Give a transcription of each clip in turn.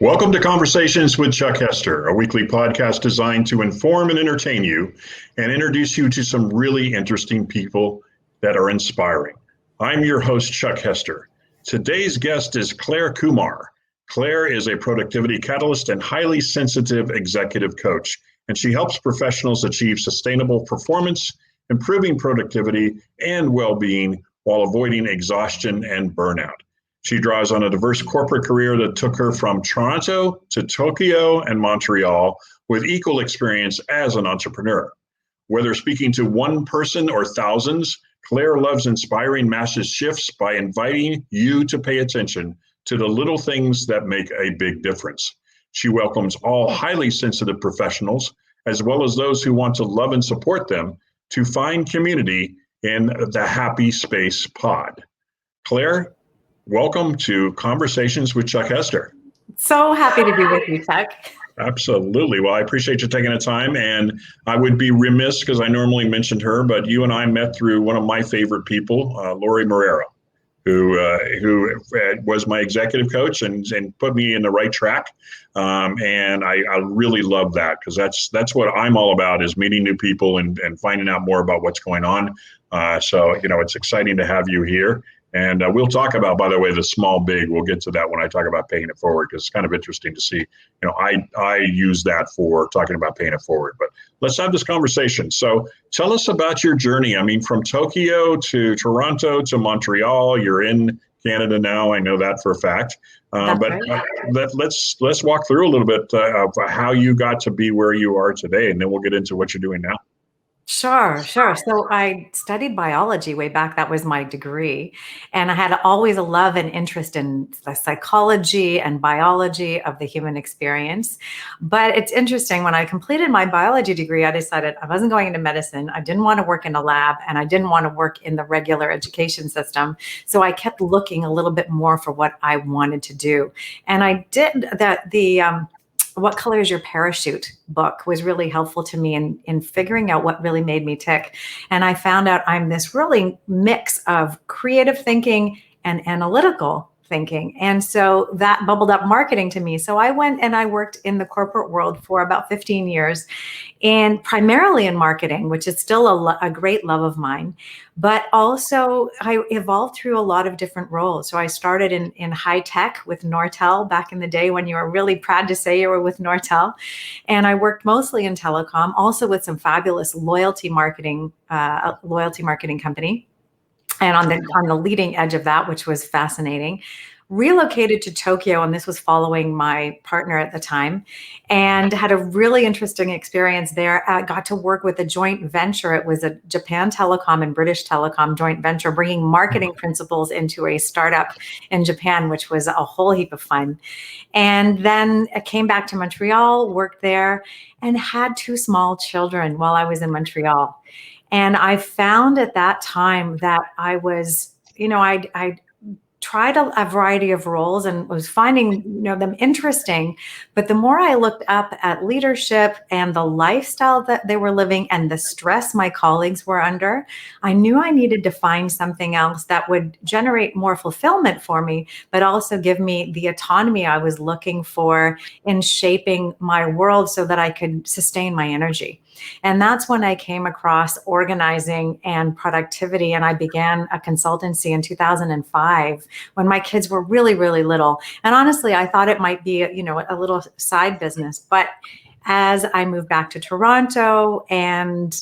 Welcome to Conversations with Chuck Hester, a weekly podcast designed to inform and entertain you and introduce you to some really interesting people that are inspiring. I'm your host, Chuck Hester. Today's guest is Clare Kumar. Clare is a productivity catalyst and highly sensitive executive coach, and she helps professionals achieve sustainable performance, improving productivity and well-being while avoiding exhaustion and burnout. She draws on a diverse corporate career that took her from Toronto to Tokyo and Montreal with equal experience as an entrepreneur. Whether speaking to one person or thousands, Clare loves inspiring massive shifts by inviting you to pay attention to the little things that make a big difference. She welcomes all highly sensitive professionals, as well as those who want to love and support them, to find community in the Happy Space Pod. Clare, welcome to Conversations with Chuck Hester. So happy to be with you, Chuck. Absolutely. Well, I appreciate you taking the time, and I would be remiss because I normally mentioned her, but you and I met through one of my favorite people, Lori Marrero, who was my executive coach and put me in the right track. And I really love that because that's what I'm all about, is meeting new people and finding out more about what's going on. So it's exciting to have you here. And we'll talk about, by the way, the small big. We'll get to that when I talk about paying it forward, because it's kind of interesting to see. I use that for talking about paying it forward. But let's have this conversation. So tell us about your journey. I mean, from Tokyo to Toronto to Montreal. You're in Canada now. I know that for a fact. Let's walk through a little bit of how you got to be where you are today, and then we'll get into what you're doing now. Sure. So I studied biology way back. That was my degree. And I had always a love and interest in the psychology and biology of the human experience. But it's interesting, when I completed my biology degree, I decided I wasn't going into medicine. I didn't want to work in a lab, and I didn't want to work in the regular education system. So I kept looking a little bit more for what I wanted to do. And I did that. What Color is Your Parachute book was really helpful to me in figuring out what really made me tick. And I found out I'm this really mix of creative thinking and analytical thinking. And so that bubbled up marketing to me. So I went and I worked in the corporate world for about 15 years, and primarily in marketing, which is still a great love of mine. But also I evolved through a lot of different roles. So I started in high tech with Nortel back in the day, when you were really proud to say you were with Nortel. And I worked mostly in telecom, also with some fabulous loyalty marketing company. And on the leading edge of that, which was fascinating, relocated to Tokyo, and this was following my partner at the time, and had a really interesting experience there. I got to work with a joint venture. It was a Japan Telecom and British Telecom joint venture, bringing marketing principles into a startup in Japan, which was a whole heap of fun. And then I came back to Montreal, worked there, and had two small children while I was in Montreal. And I found at that time that I was, I tried a variety of roles and was finding them interesting. But the more I looked up at leadership and the lifestyle that they were living and the stress my colleagues were under, I knew I needed to find something else that would generate more fulfillment for me, but also give me the autonomy I was looking for in shaping my world so that I could sustain my energy. And that's when I came across organizing and productivity. And I began a consultancy in 2005 when my kids were really, really little. And honestly, I thought it might be, a little side business. But as I moved back to Toronto and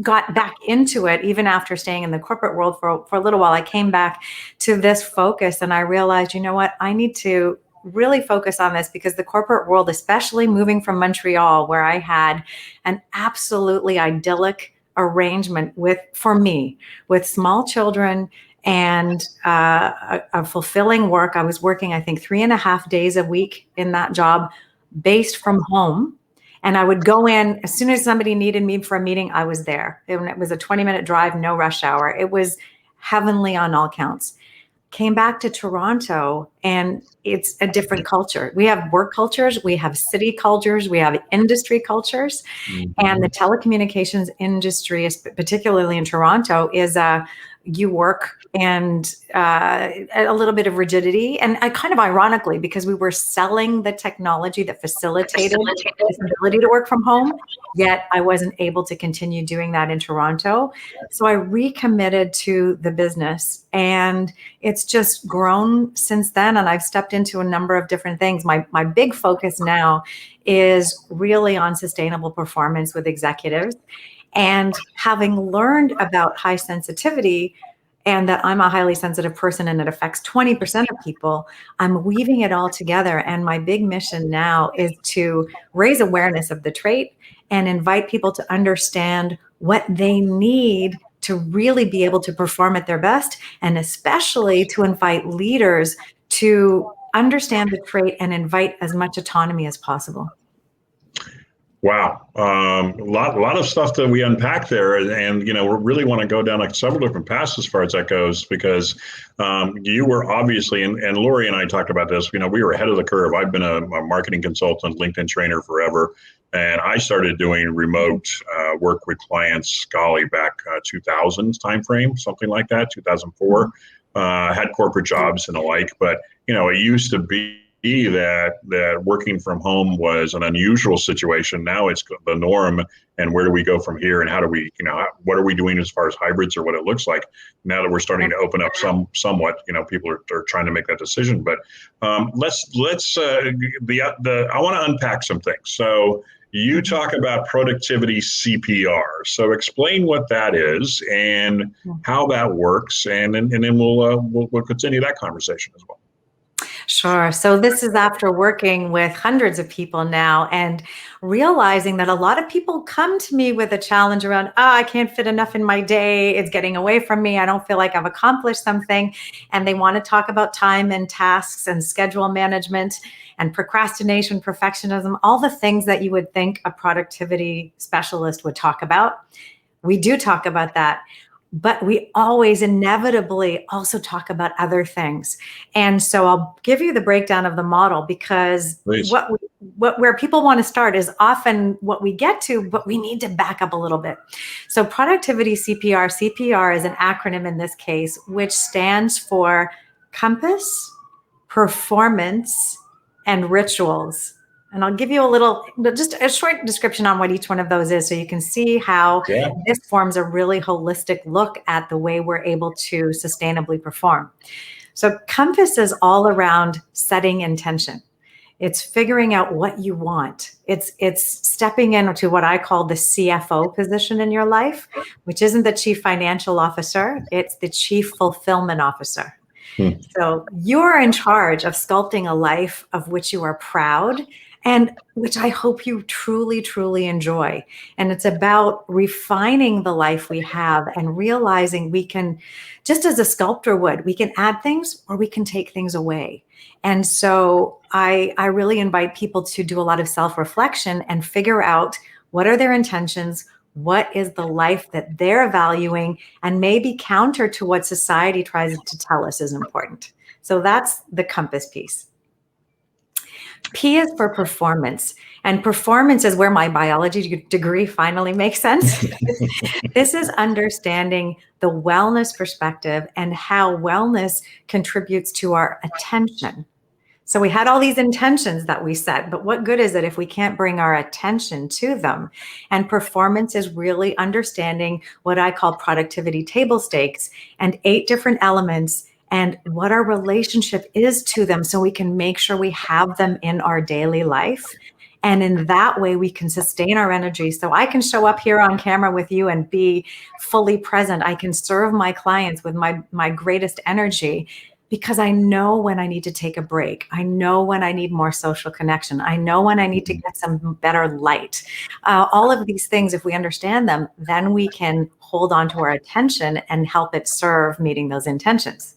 got back into it, even after staying in the corporate world for a little while, I came back to this focus, and I realized, I need to really focus on this, because the corporate world, especially moving from Montreal, where I had an absolutely idyllic arrangement for me with small children and a fulfilling work. I was working, I think, 3.5 days a week in that job, based from home. And I would go in as soon as somebody needed me for a meeting. I was there. It was a 20-minute drive, no rush hour. It was heavenly on all counts. Came back to Toronto, and it's a different culture. We have work cultures, we have city cultures, we have industry cultures. Mm-hmm. And the telecommunications industry, particularly in Toronto, is a you work and a little bit of rigidity. And I kind of ironically, because we were selling the technology that facilitated this ability to work from home, yet I wasn't able to continue doing that in Toronto. So I recommitted to the business, and it's just grown since then. And I've stepped into a number of different things. My big focus now is really on sustainable performance with executives. And having learned about high sensitivity and that I'm a highly sensitive person and it affects 20% of people, I'm weaving it all together. And my big mission now is to raise awareness of the trait and invite people to understand what they need to really be able to perform at their best, and especially to invite leaders to understand the trait and invite as much autonomy as possible. Wow, a lot of stuff that we unpack there, and we really want to go down like several different paths as far as that goes, because you were obviously, and Lori and I talked about this. We were ahead of the curve. I've been a marketing consultant, LinkedIn trainer forever, and I started doing remote work with clients, golly, back 2000s timeframe, something like that, 2004. Had corporate jobs and the like, but it used to be that working from home was an unusual situation. Now it's the norm. And where do we go from here? And how do we, what are we doing as far as hybrids or what it looks like now that we're starting to open up somewhat, people are trying to make that decision. But I want to unpack some things. So you talk about productivity CPR. So explain what that is and how that works. And then we'll continue that conversation as well. Sure. So this is after working with hundreds of people now and realizing that a lot of people come to me with a challenge around, I can't fit enough in my day. It's getting away from me. I don't feel like I've accomplished something. And they want to talk about time and tasks and schedule management and procrastination, perfectionism, all the things that you would think a productivity specialist would talk about. We do talk about that. But we always inevitably also talk about other things. And so I'll give you the breakdown of the model, because where people want to start is often what we get to, but we need to back up a little bit. So productivity CPR is an acronym in this case, which stands for compass, performance, and rituals. And I'll give you just a short description on what each one of those is, so you can see how this forms a really holistic look at the way we're able to sustainably perform. So compass is all around setting intention. It's figuring out what you want. It's stepping into what I call the CFO position in your life, which isn't the chief financial officer. It's the chief fulfillment officer. So you're in charge of sculpting a life of which you are proud and which I hope you truly, truly enjoy. And it's about refining the life we have and realizing we can, just as a sculptor would, we can add things or we can take things away. And so I really invite people to do a lot of self-reflection and figure out what are their intentions, what is the life that they're valuing, and maybe counter to what society tries to tell us is important. So that's the compass piece. P is for performance, and performance is where my biology degree finally makes sense. This is understanding the wellness perspective and how wellness contributes to our attention. So we had all these intentions that we set, but what good is it if we can't bring our attention to them? And performance is really understanding what I call productivity table stakes and 8 different elements and what our relationship is to them, so we can make sure we have them in our daily life. And in that way, we can sustain our energy. So I can show up here on camera with you and be fully present. I can serve my clients with my greatest energy, because I know when I need to take a break. I know when I need more social connection. I know when I need to get some better light. All of these things, if we understand them, then we can hold on to our attention and help it serve meeting those intentions.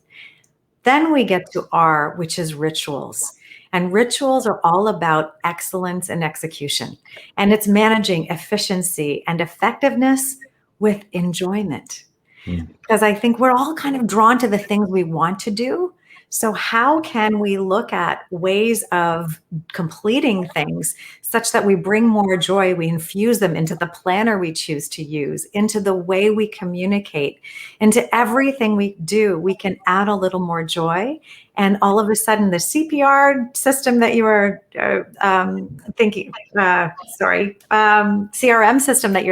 Then we get to R, which is rituals. And rituals are all about excellence and execution. And it's managing efficiency and effectiveness with enjoyment. Because I think we're all kind of drawn to the things we want to do. So how can we look at ways of completing things such that we bring more joy, we infuse them into the planner we choose to use, into the way we communicate, into everything we do, we can add a little more joy. And all of a sudden, the CRM system that you're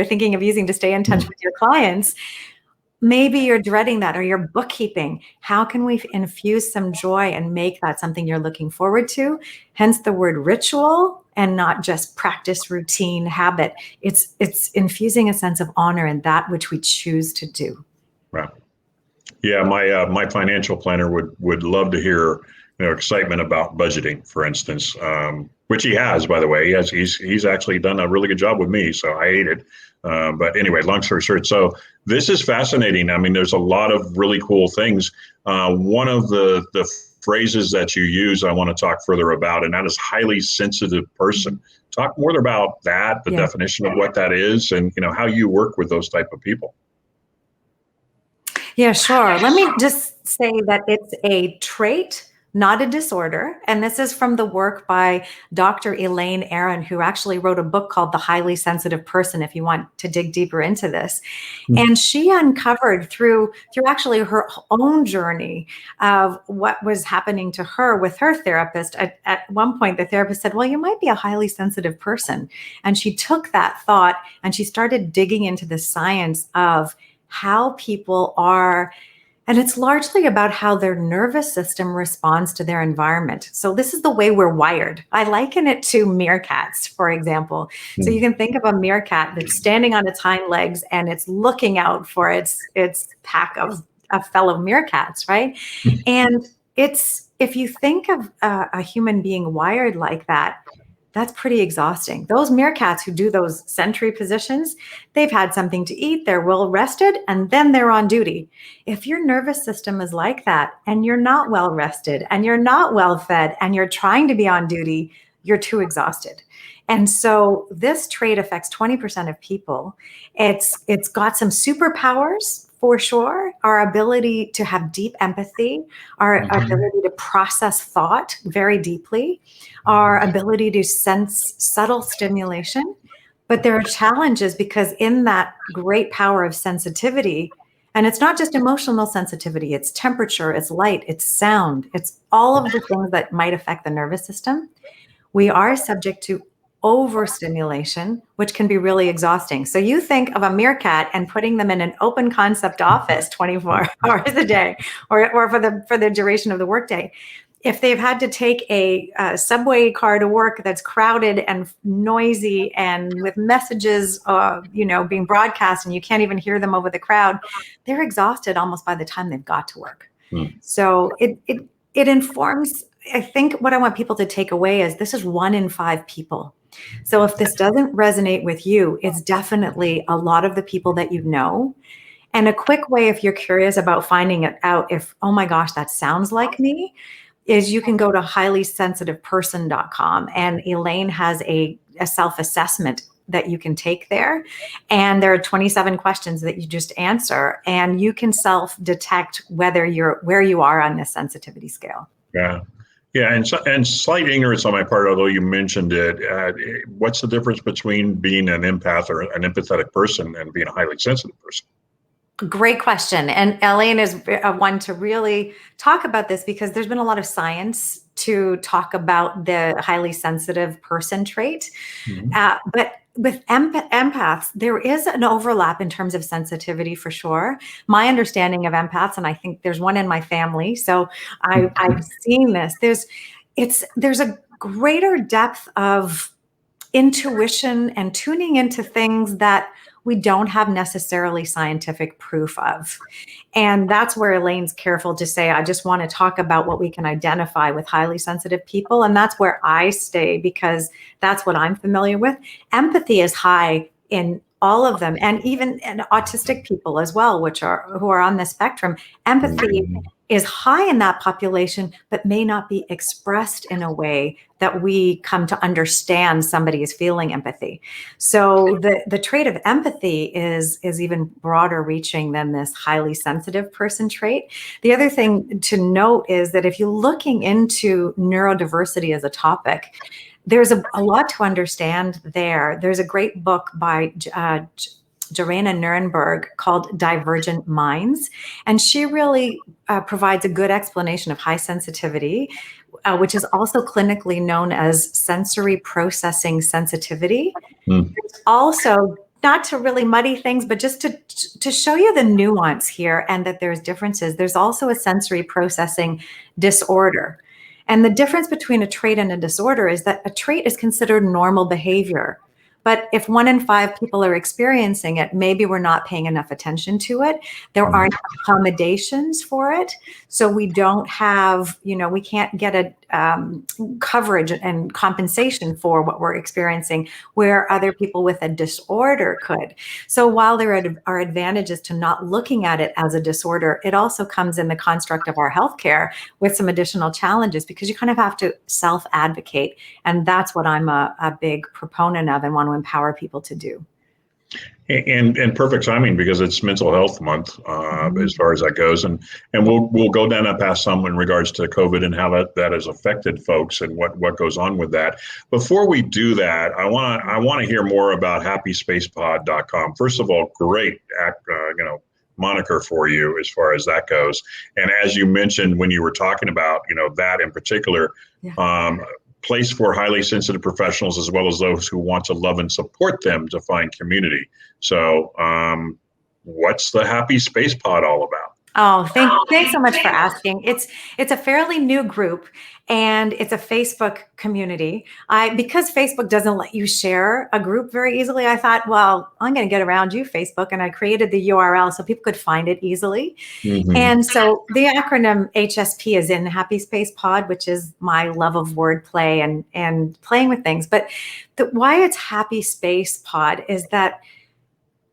thinking of using to stay in touch with your clients, maybe you're dreading that, or your bookkeeping. How can we infuse some joy and make that something you're looking forward to? Hence the word ritual, and not just practice, routine, habit. It's infusing a sense of honor in that which we choose to do. Right. Yeah, my financial planner would love to hear excitement about budgeting, for instance, which he has, by the way. He's actually done a really good job with me, so I hate it. But anyway, long story short, so this is fascinating. I mean, there's a lot of really cool things. One of the phrases that you use, I want to talk further about, and that is highly sensitive person. Talk more about that, the definition of what that is, and how you work with those type of people. Yeah, sure. Let me just say that it's a trait, not a disorder. And this is from the work by Dr. Elaine Aron, who actually wrote a book called The Highly Sensitive Person, if you want to dig deeper into this. And she uncovered through actually her own journey of what was happening to her with her therapist. At one point, the therapist said, well, you might be a highly sensitive person. And she took that thought and she started digging into the science of how people are. And it's largely about how their nervous system responds to their environment. So this is the way we're wired. I liken it to meerkats, for example. So you can think of a meerkat that's standing on its hind legs and it's looking out for its pack of fellow meerkats, right? And if you think of a human being wired like that, that's pretty exhausting. Those meerkats who do those sentry positions, they've had something to eat, they're well rested, and then they're on duty. If your nervous system is like that, and you're not well rested, and you're not well fed, and you're trying to be on duty, you're too exhausted. And so this trait affects 20% of people. It's got some superpowers, for sure. Our ability to have deep empathy, our ability to process thought very deeply, our ability to sense subtle stimulation. But there are challenges because in that great power of sensitivity, and it's not just emotional sensitivity, it's temperature, it's light, it's sound, it's all of the things that might affect the nervous system. We are subject to overstimulation, which can be really exhausting. So you think of a meerkat and putting them in an open concept office 24 hours a day, or for the duration of the workday. If they've had to take a subway car to work that's crowded and noisy and with messages, being broadcast, and you can't even hear them over the crowd, they're exhausted almost by the time they've got to work. So it informs. I think what I want people to take away is this is 1 in 5 people. So if this doesn't resonate with you, it's definitely a lot of the people that you know. And a quick way, if you're curious about finding it out, if, oh my gosh, that sounds like me, is you can go to highlysensitiveperson.com, and Elaine has a self-assessment that you can take there. And there are 27 questions that you just answer, and you can self-detect where you are on this sensitivity scale. Yeah, and slight ignorance on my part, although you mentioned it. What's the difference between being an empath or an empathetic person and being a highly sensitive person? Great question. And Elaine is one to really talk about this because there's been a lot of science to talk about the highly sensitive person trait. But with empaths, there is an overlap in terms of sensitivity for sure. My understanding of empaths, and I think there's one in my family, so I've seen this. There's a greater depth of intuition and tuning into things that we don't have necessarily scientific proof of. And that's where Elaine's careful to say, I just want to talk about what we can identify with highly sensitive people. And that's where I stay because that's what I'm familiar with. Empathy is high in all of them, and even in autistic people as well, who are on the spectrum. Empathy is high in that population, but may not be expressed in a way that we come to understand somebody is feeling empathy. So the trait of empathy is even broader reaching than this highly sensitive person trait. The other thing to note is that if you're looking into neurodiversity as a topic, there's a lot to understand there. There's a great book by Joanna Nuremberg called Divergent Minds. And she really provides a good explanation of high sensitivity, which is also clinically known as sensory processing sensitivity. There's also, not to really muddy things, but just to show you the nuance here and that there's differences, there's also a sensory processing disorder. And the difference between a trait and a disorder is that a trait is considered normal behavior. But if 1 in 5 people are experiencing it, maybe we're not paying enough attention to it. There aren't accommodations for it. So we don't have, we can't get a coverage and compensation for what we're experiencing, where other people with a disorder could. So while there are advantages to not looking at it as a disorder, it also comes in the construct of our healthcare with some additional challenges, because you kind of have to self-advocate. And that's what I'm a big proponent of and want to empower people to do. And perfect timing, because it's Mental Health Month as far as that goes, and we'll go down that path some in regards to COVID and how that has affected folks and what goes on with that. Before we do that, I want to hear more about happyspacepod.com. First of all, great moniker for you as far as that goes, and as you mentioned when you were talking about that in particular. Yeah. Place for highly sensitive professionals, as well as those who want to love and support them, to find community. So what's the Happy Space Pod all about? Oh, thanks so much for asking. It's a fairly new group, and it's a Facebook community. Because Facebook doesn't let you share a group very easily, I thought, well, I'm going to get around you, Facebook, and I created the URL so people could find it easily. Mm-hmm. And so the acronym HSP is in Happy Space Pod, which is my love of wordplay and playing with things. But why it's Happy Space Pod is that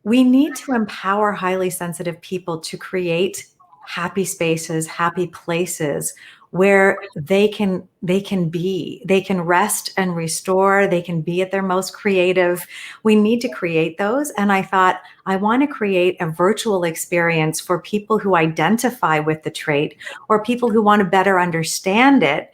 we need to empower highly sensitive people to create happy spaces, happy places where they can rest and restore, they can be at their most creative. We need to create those. And I thought, I want to create a virtual experience for people who identify with the trait, or people who want to better understand it,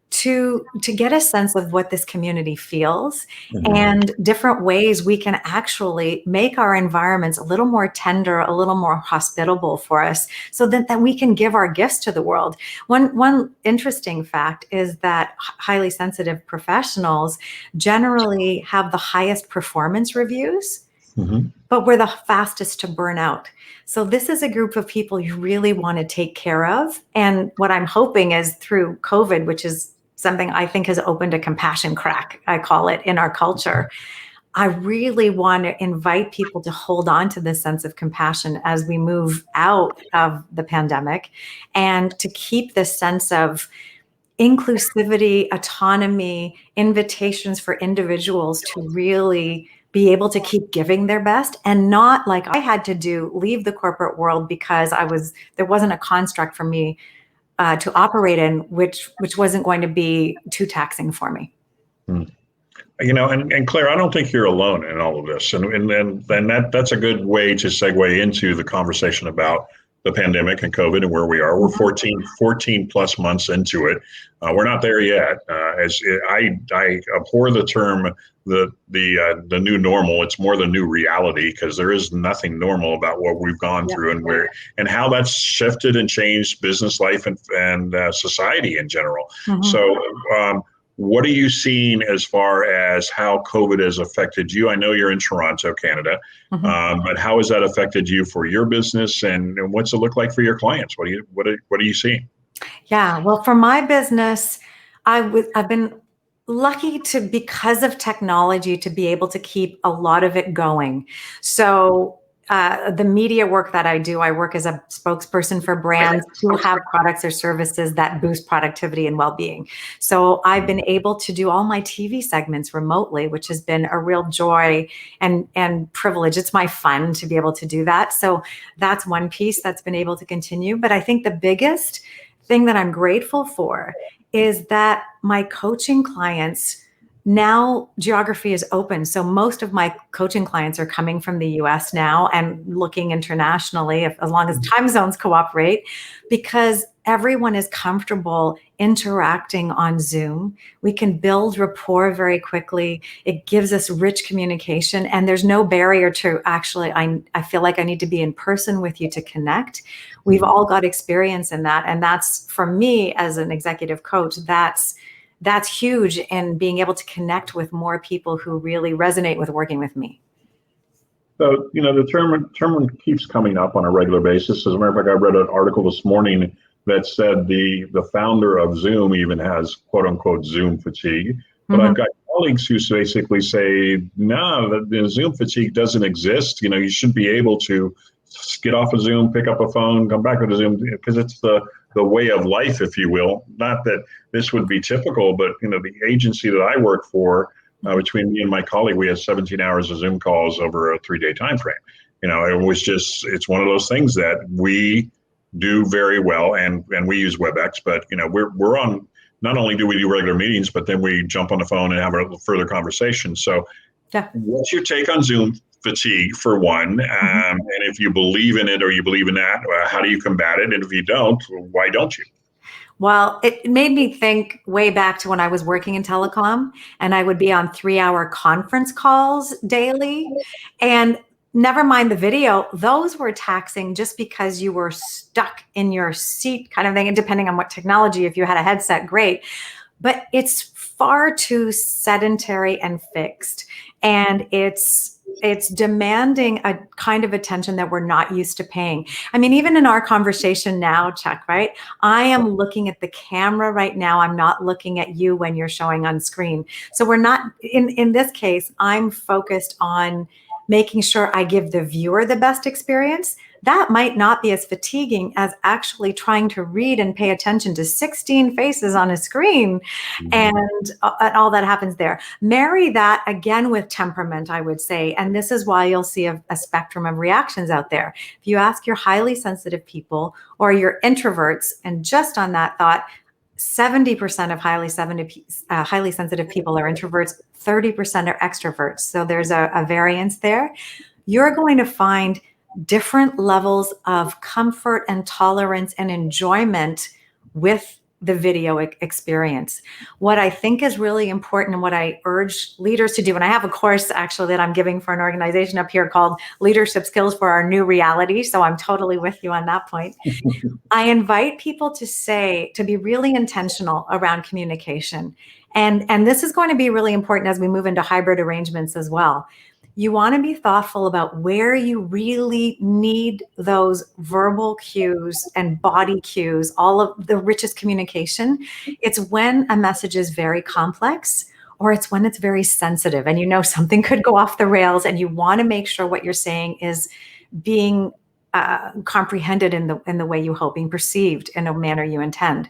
to get a sense of what this community feels, mm-hmm. and different ways we can actually make our environments a little more tender, a little more hospitable for us, so that we can give our gifts to the world. One interesting fact is that highly sensitive professionals generally have the highest performance reviews, mm-hmm. but we're the fastest to burn out. So this is a group of people you really want to take care of. And what I'm hoping is, through COVID, which is something I think has opened a compassion crack, I call it, in our culture, I really want to invite people to hold on to this sense of compassion as we move out of the pandemic, and to keep this sense of inclusivity, autonomy, invitations for individuals to really be able to keep giving their best, and not like I had to leave the corporate world because there wasn't a construct for me to operate in, which wasn't going to be too taxing for me. And Claire, I don't think you're alone in all of this. And that's a good way to segue into the conversation about the pandemic and COVID and where we are. We're 14 plus months into it. We're not there yet. As I abhor the term, the new normal. It's more the new reality, because there is nothing normal about what we've gone through and how that's shifted and changed business life and society in general. Mm-hmm. So what are you seeing as far as how COVID has affected you? I know you're in Toronto, Canada, mm-hmm. But how has that affected you for your business, and what's it look like for your clients? What are you seeing? Yeah, well, for my business, I've been lucky because of technology, to be able to keep a lot of it going. So the media work that I do, I work as a spokesperson for brands who have products or services that boost productivity and well-being. So I've been able to do all my TV segments remotely, which has been a real joy and privilege. It's my fun to be able to do that. So that's one piece that's been able to continue. But I think the biggest thing that I'm grateful for is that my coaching clients, now geography is open. So most of my coaching clients are coming from the US now and looking internationally, as long as time zones cooperate, because everyone is comfortable interacting on Zoom. We can build rapport very quickly. It gives us rich communication, and there's no barrier to actually, I feel like I need to be in person with you to connect. We've all got experience in that. And that's, for me as an executive coach, that's huge in being able to connect with more people who really resonate with working with me. So, the term keeps coming up on a regular basis. As a matter of fact, I read an article this morning that said the founder of Zoom even has quote unquote Zoom fatigue. But I've got colleagues who basically say, no, the Zoom fatigue doesn't exist. You should be able to get off of Zoom, pick up a phone, come back to the Zoom, because it's the way of life, if you will. Not that this would be typical, but the agency that I work for, between me and my colleague, we had 17 hours of Zoom calls over a 3-day time frame. It was just, it's one of those things that we do very well, and we use WebEx, but we're on, not only do we do regular meetings, but then we jump on the phone and have a further conversation. So what's your take on Zoom fatigue, for one? And if you believe in it, or you believe in that, how do you combat it? And if you don't, why don't you? Well, it made me think way back to when I was working in telecom, and I would be on 3-hour conference calls daily. And never mind the video, those were taxing just because you were stuck in your seat kind of thing. And depending on what technology, if you had a headset, great. But it's far too sedentary and fixed. And it's demanding a kind of attention that we're not used to paying. I mean, even in our conversation now, Chuck, right? I am looking at the camera right now. I'm not looking at you when you're showing on screen. So we're not, in this case, I'm focused on making sure I give the viewer the best experience. That might not be as fatiguing as actually trying to read and pay attention to 16 faces on a screen and all that happens there. Marry that again with temperament, I would say. And this is why you'll see a spectrum of reactions out there. If you ask your highly sensitive people or your introverts, and just on that thought, 70% of highly sensitive people are introverts, 30% are extroverts. So there's a variance there. You're going to find different levels of comfort and tolerance and enjoyment with the video experience. What I think is really important, and what I urge leaders to do, and I have a course actually that I'm giving for an organization up here called Leadership Skills for Our New Reality. So I'm totally with you on that point. I invite people to be really intentional around communication. And this is going to be really important as we move into hybrid arrangements as well. You want to be thoughtful about where you really need those verbal cues and body cues, all of the richest communication. It's when a message is very complex, or it's when it's very sensitive and something could go off the rails, and you want to make sure what you're saying is being comprehended in the way you hope, being perceived in a manner you intend.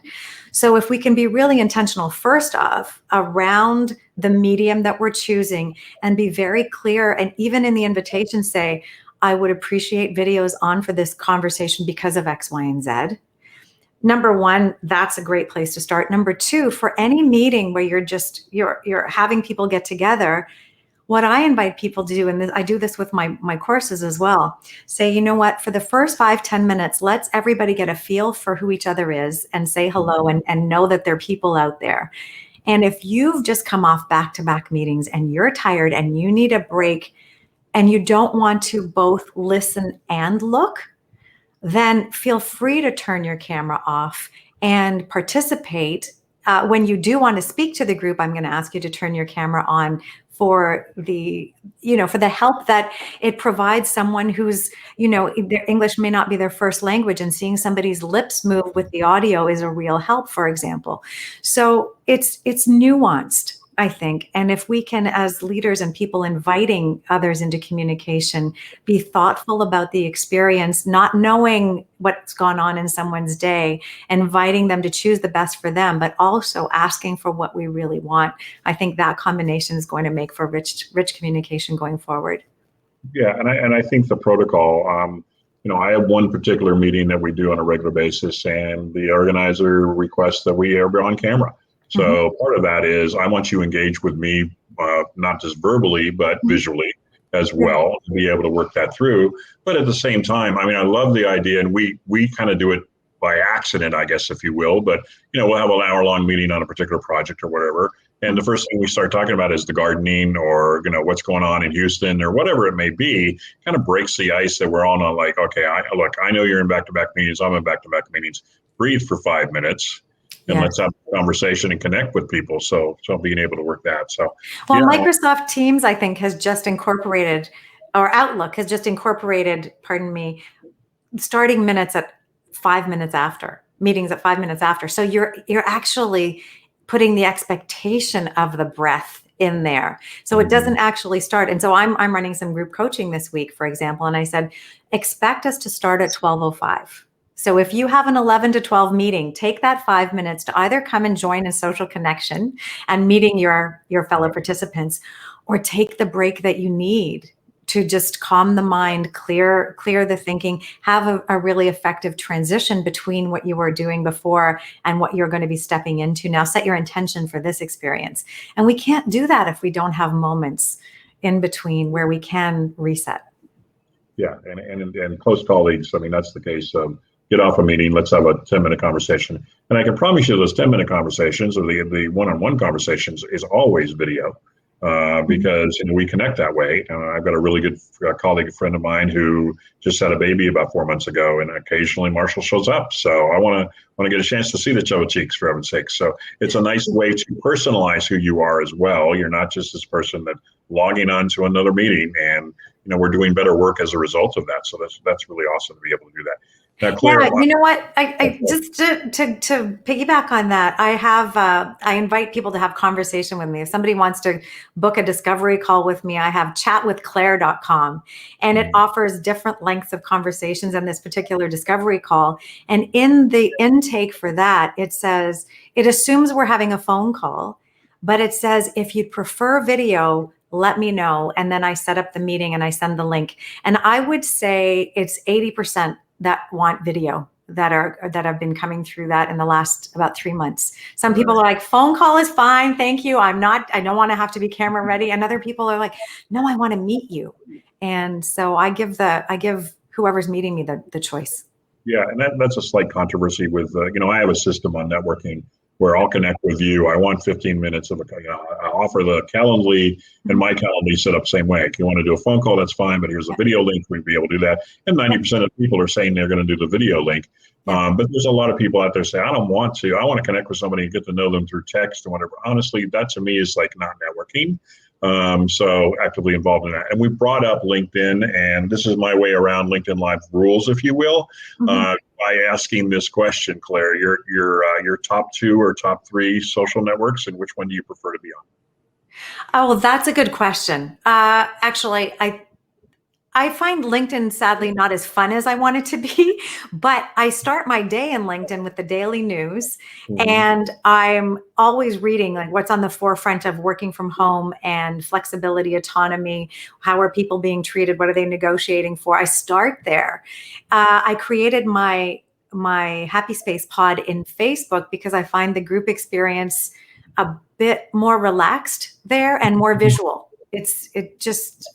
So if we can be really intentional, first off, around the medium that we're choosing, and be very clear, and even in the invitation say, I would appreciate videos on for this conversation because of X, Y, and Z. Number one, that's a great place to start. Number two, for any meeting where you're having people get together, what I invite people to do, and I do this with my courses as well, say, you know what, for the first 5-10 minutes, let's everybody get a feel for who each other is and say hello and know that there are people out there. And if you've just come off back-to-back meetings and you're tired and you need a break and you don't want to both listen and look, then feel free to turn your camera off and participate. When you do want to speak to the group, I'm going to ask you to turn your camera on for the help that it provides someone who's, their English may not be their first language, and seeing somebody's lips move with the audio is a real help, for example. So it's nuanced. I think. And if we can, as leaders and people inviting others into communication, be thoughtful about the experience, not knowing what's gone on in someone's day, inviting them to choose the best for them, but also asking for what we really want. I think that combination is going to make for rich communication going forward. Yeah, and I think the protocol, I have one particular meeting that we do on a regular basis, and the organizer requests that we are on camera. So part of that is I want you to engage with me, not just verbally, but visually as well, to be able to work that through. But at the same time, I love the idea, and we kind of do it by accident, I guess, if you will. But, we'll have an hour-long meeting on a particular project or whatever. And the first thing we start talking about is the gardening or, what's going on in Houston or whatever it may be. Kind of breaks the ice that we're all on, like, okay, I know you're in back-to-back meetings. I'm in back-to-back meetings. Breathe for 5 minutes. And let's have a conversation and connect with people. So being able to work that. So, well, Microsoft Teams, I think, has just incorporated, or Outlook has just incorporated, starting minutes at 5 minutes after, meetings at 5 minutes after. So you're actually putting the expectation of the breath in there. So it doesn't actually start. And so I'm running some group coaching this week, for example, and I said, expect us to start at 12:05. So if you have an 11 to 12 meeting, take that 5 minutes to either come and join a social connection and meeting your fellow participants, or take the break that you need to just calm the mind, clear the thinking, have a really effective transition between what you were doing before and what you're going to be stepping into now. Set your intention for this experience. And we can't do that if we don't have moments in between where we can reset. Yeah, and close colleagues, that's the case. Get off a meeting, let's have a 10-minute conversation. And I can promise you those 10-minute conversations or the one-on-one conversations is always video because we connect that way. I've got a really good colleague, a friend of mine who just had a baby about 4 months ago, and occasionally Marshall shows up. So I want to get a chance to see the chubby cheeks, for heaven's sake. So it's a nice way to personalize who you are as well. You're not just this person that logging on to another meeting, and we're doing better work as a result of that. So that's really awesome to be able to do that. Now, Clare, yeah, you know what? I just to piggyback on that, I invite people to have conversation with me. If somebody wants to book a discovery call with me, I have chatwithclare.com, and it offers different lengths of conversations in this particular discovery call. And in the intake for that, it says, it assumes we're having a phone call, but it says, if you'd prefer video, let me know. And then I set up the meeting and I send the link. And I would say it's 80% that want video that have been coming through that in the last about 3 months. Some people are like, phone call is fine, thank you. I don't want to have to be camera ready. And other people are like, no, I want to meet you. And so I give whoever's meeting me the choice. Yeah, and that's a slight controversy with I have a system on networking where I'll connect with you. I want 15 minutes of I offer the Calendly and my Calendly set up same way. If you want to do a phone call, that's fine, but here's a video link. We'd be able to do that. And 90% of people are saying they're going to do the video link. But there's a lot of people out there say, I don't want to. I want to connect with somebody and get to know them through text and whatever. Honestly, that to me is like not networking. So actively involved in that. And we brought up LinkedIn, and this is my way around LinkedIn Live rules, if you will, by asking this question, Clare, your top 2 or top 3 social networks, and which one do you prefer to be on? Oh, well, that's a good question. Actually, I find LinkedIn sadly not as fun as I want it to be, but I start my day in LinkedIn with the daily news, and I'm always reading like what's on the forefront of working from home and flexibility, autonomy. How are people being treated? What are they negotiating for? I start there. I created my Happy Space pod in Facebook because I find the group experience a bit more relaxed there and more visual. It just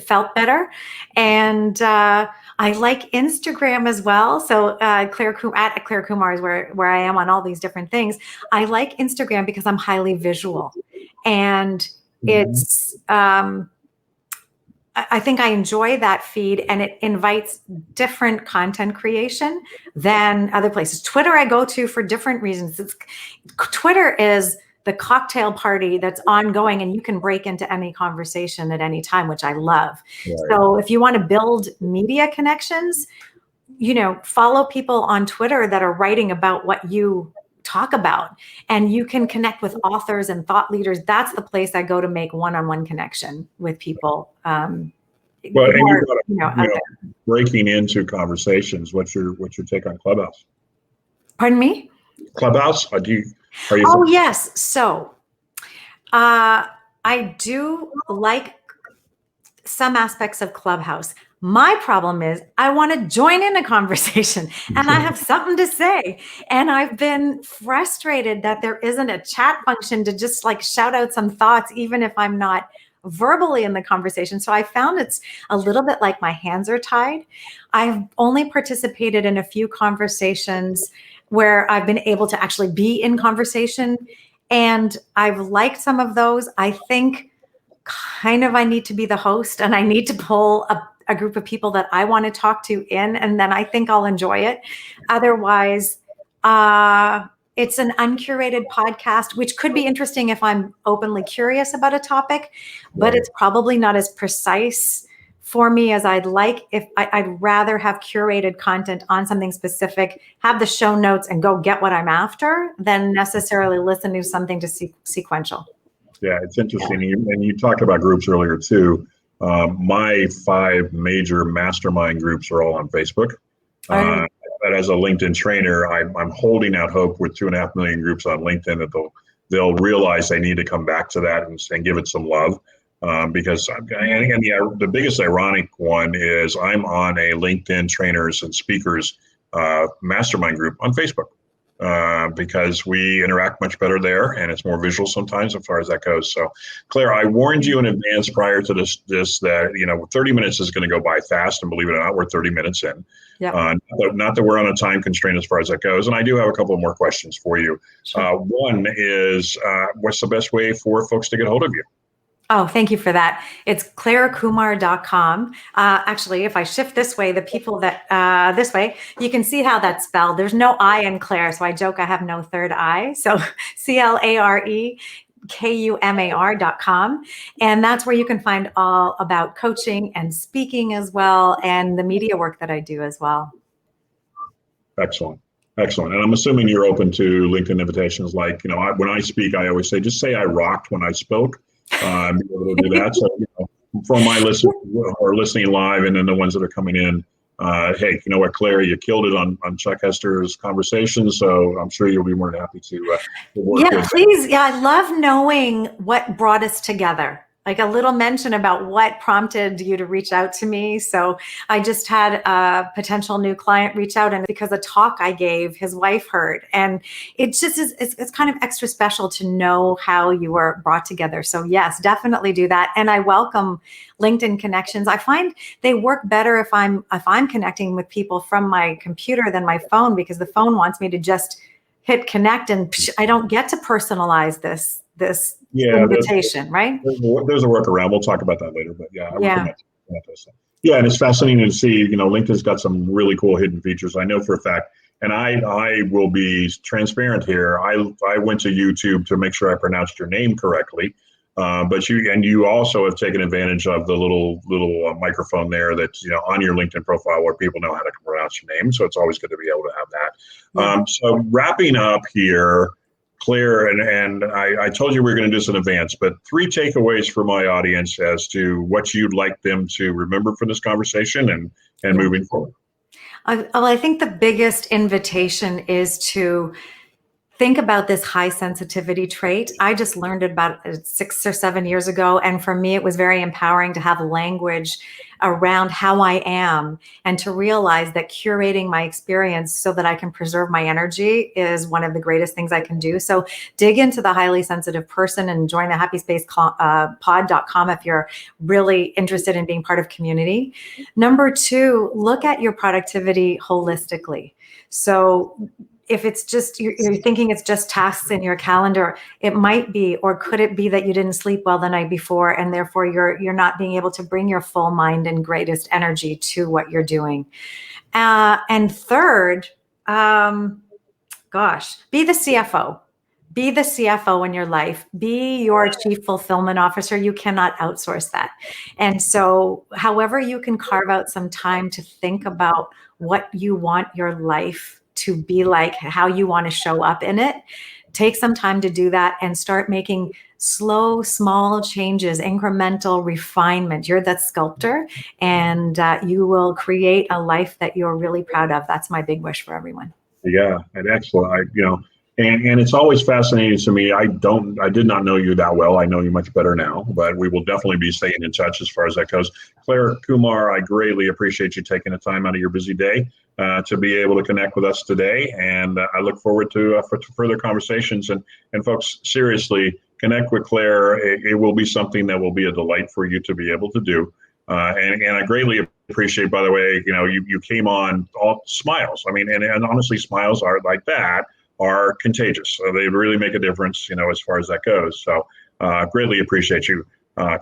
felt better. And I like Instagram as well. So Clare Kumar is where I am on all these different things. I like Instagram because I'm highly visual, and it's I think I enjoy that feed, and it invites different content creation than other places. Twitter I go to for different reasons. Twitter is the cocktail party that's ongoing, and you can break into any conversation at any time, which I love. Right. So if you want to build media connections, follow people on Twitter that are writing about what you talk about, and you can connect with authors and thought leaders. That's the place I go to make one-on-one connection with people. Well, and you've got out there. Breaking into conversations. What's your take on Clubhouse? Pardon me? Clubhouse? Are you? Oh, yes. So I do like some aspects of Clubhouse. My problem is I want to join in a conversation and I have something to say. And I've been frustrated that there isn't a chat function to just like shout out some thoughts, even if I'm not verbally in the conversation. So I found it's a little bit like my hands are tied. I've only participated in a few conversations where I've been able to actually be in conversation. And I've liked some of those. I think kind of I need to be the host and I need to pull a group of people that I want to talk to in, and then I think I'll enjoy it. Otherwise, it's an uncurated podcast, which could be interesting if I'm openly curious about a topic, but it's probably not as precise for me as I'd like. If I'd rather have curated content on something specific, have the show notes and go get what I'm after than necessarily listen to something to sequential. Yeah, it's interesting. And you talked about groups earlier too. My 5 major mastermind groups are all on Facebook. But as a LinkedIn trainer, I'm holding out hope with 2.5 million groups on LinkedIn that they'll realize they need to come back to that and give it some love. Because the biggest ironic one is I'm on a LinkedIn trainers and speakers mastermind group on Facebook. Because we interact much better there, and it's more visual sometimes as far as that goes. So, Claire, I warned you in advance prior to this that 30 minutes is going to go by fast, and believe it or not, we're 30 minutes in. Yeah. Not that we're on a time constraint as far as that goes, and I do have a couple more questions for you. Sure. One is, what's the best way for folks to get a hold of you? Oh, thank you for that. It's clarekumar.com. Actually, if I shift this way, the people that this way, you can see how that's spelled. There's no I in Claire, so I joke I have no third I. So ClareKumar.com. And that's where you can find all about coaching and speaking as well, and the media work that I do as well. Excellent. And I'm assuming you're open to LinkedIn invitations. Like, when I speak, I always say, just say I rocked when I spoke. I'm able to do that. So, for my listeners who are listening live, and then the ones that are coming in, hey, you know what, Claire, you killed it on Chuck Hester's conversation. So I'm sure you'll be more than happy to work with. Please. Yeah, I love knowing what brought us together. Like a little mention about what prompted you to reach out to me. So I just had a potential new client reach out, and because a talk I gave, his wife heard, and it just is, it's kind of extra special to know how you were brought together. So yes, definitely do that. And I welcome LinkedIn connections. I find they work better if I'm connecting with people from my computer than my phone, because the phone wants me to just hit connect, and I don't get to personalize this invitation, right? There's a workaround. We'll talk about that later, but yeah, and it's fascinating to see, LinkedIn's got some really cool hidden features. I know for a fact, and I will be transparent here. I went to YouTube to make sure I pronounced your name correctly. But you also have taken advantage of the little microphone there that's on your LinkedIn profile where people know how to pronounce your name. So it's always good to be able to have that. Yeah. So wrapping up here, Claire, and I told you we were going to do this in advance, but 3 takeaways for my audience as to what you'd like them to remember from this conversation and moving forward. I think the biggest invitation is to think about this high sensitivity trait. I just learned it about 6 or 7 years ago. And for me, it was very empowering to have language around how I am, and to realize that curating my experience so that I can preserve my energy is one of the greatest things I can do. So dig into the highly sensitive person and join the happyspacepod.com if you're really interested in being part of community. Number 2, look at your productivity holistically. So if it's just, you're thinking it's just tasks in your calendar, it might be, or could it be that you didn't sleep well the night before, and therefore you're not being able to bring your full mind and greatest energy to what you're doing. And third, be the CFO. Be the CFO in your life. Be your chief fulfillment officer. You cannot outsource that. And so however you can carve out some time to think about what you want your life to be like, how you want to show up in it. Take some time to do that and start making slow, small changes, incremental refinement. You're that sculptor, and you will create a life that you're really proud of. That's my big wish for everyone. Yeah, and excellent. And it's always fascinating to me. I did not know you that well. I know you much better now, but we will definitely be staying in touch as far as that goes. Clare Kumar, I greatly appreciate you taking the time out of your busy day to be able to connect with us today. And I look forward to further conversations. And folks, seriously, connect with Clare. It will be something that will be a delight for you to be able to do. And I greatly appreciate, by the way, you came on all smiles. I mean, and honestly, smiles are like that. Are contagious. So they really make a difference, as far as that goes. So greatly appreciate you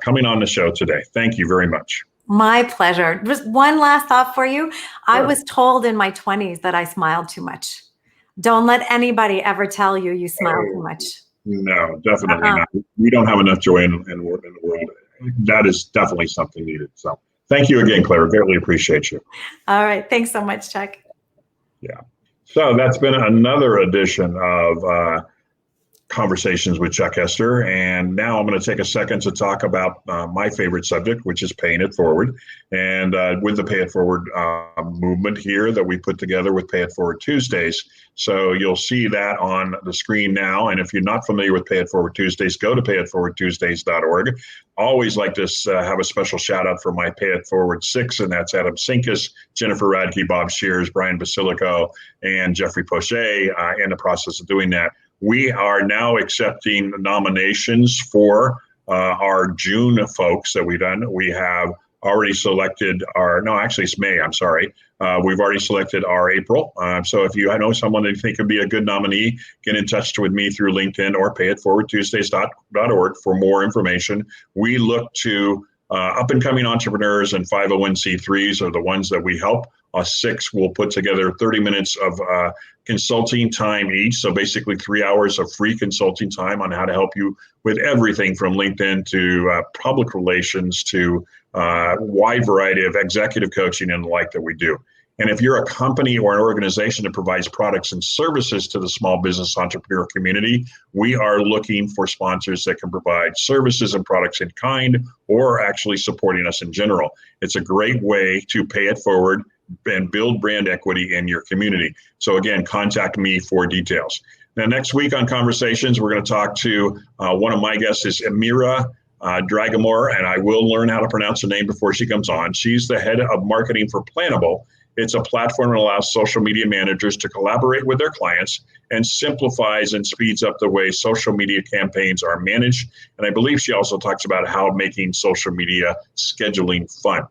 coming on the show today. Thank you very much. My pleasure. Just one last thought for you. Sure. I was told in my 20s that I smiled too much. Don't let anybody ever tell you smile too much. No, definitely not. We don't have enough joy in the world. That is definitely something needed. So thank you again, Clare. Greatly appreciate you. All right. Thanks so much, Chuck. Yeah. So that's been another edition of Conversations with Chuck Hester. And now I'm going to take a second to talk about my favorite subject, which is paying it forward. And with the Pay It Forward movement here that we put together with Pay It Forward Tuesdays. So you'll see that on the screen now. And if you're not familiar with Pay It Forward Tuesdays, go to payitforwardtuesdays.org. Always like to have a special shout out for my Pay It Forward 6, and that's Adam Sinkus, Jennifer Radke, Bob Shears, Brian Basilico, and Jeffrey Poche in the process of doing that. We are now accepting nominations for our June folks that we've done. We have already selected it's May, I'm sorry. We've already selected our April. So if you know someone that you think could be a good nominee, get in touch with me through LinkedIn or payitforwardtuesdays.org for more information. We look to up and coming entrepreneurs and 501c3s are the ones that we help. 6 will put together 30 minutes of consulting time each. So basically 3 hours of free consulting time on how to help you with everything from LinkedIn to public relations to wide variety of executive coaching and the like that we do. And if you're a company or an organization that provides products and services to the small business entrepreneur community, we are looking for sponsors that can provide services and products in kind or actually supporting us in general. It's a great way to pay it forward and build brand equity in your community. So again, contact me for details. Now, next week on Conversations, we're going to talk to one of my guests is Amira Dragamore, and I will learn how to pronounce her name before she comes on. She's the head of marketing for Planable. It's a platform that allows social media managers to collaborate with their clients and simplifies and speeds up the way social media campaigns are managed. And I believe she also talks about how making social media scheduling fun.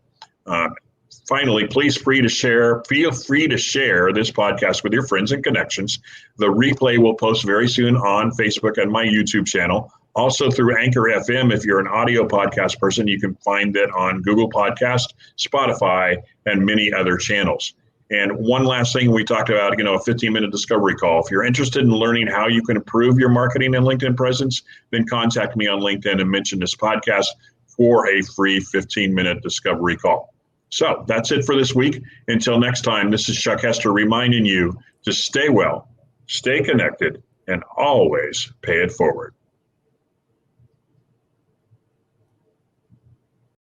Finally, feel free to share this podcast with your friends and connections. The replay will post very soon on Facebook and my YouTube channel. Also through Anchor FM, if you're an audio podcast person, you can find it on Google Podcast, Spotify, and many other channels. And one last thing we talked about, a 15-minute discovery call. If you're interested in learning how you can improve your marketing and LinkedIn presence, then contact me on LinkedIn and mention this podcast for a free 15-minute discovery call. So that's it for this week. Until next time, this is Chuck Hester reminding you to stay well, stay connected, and always pay it forward.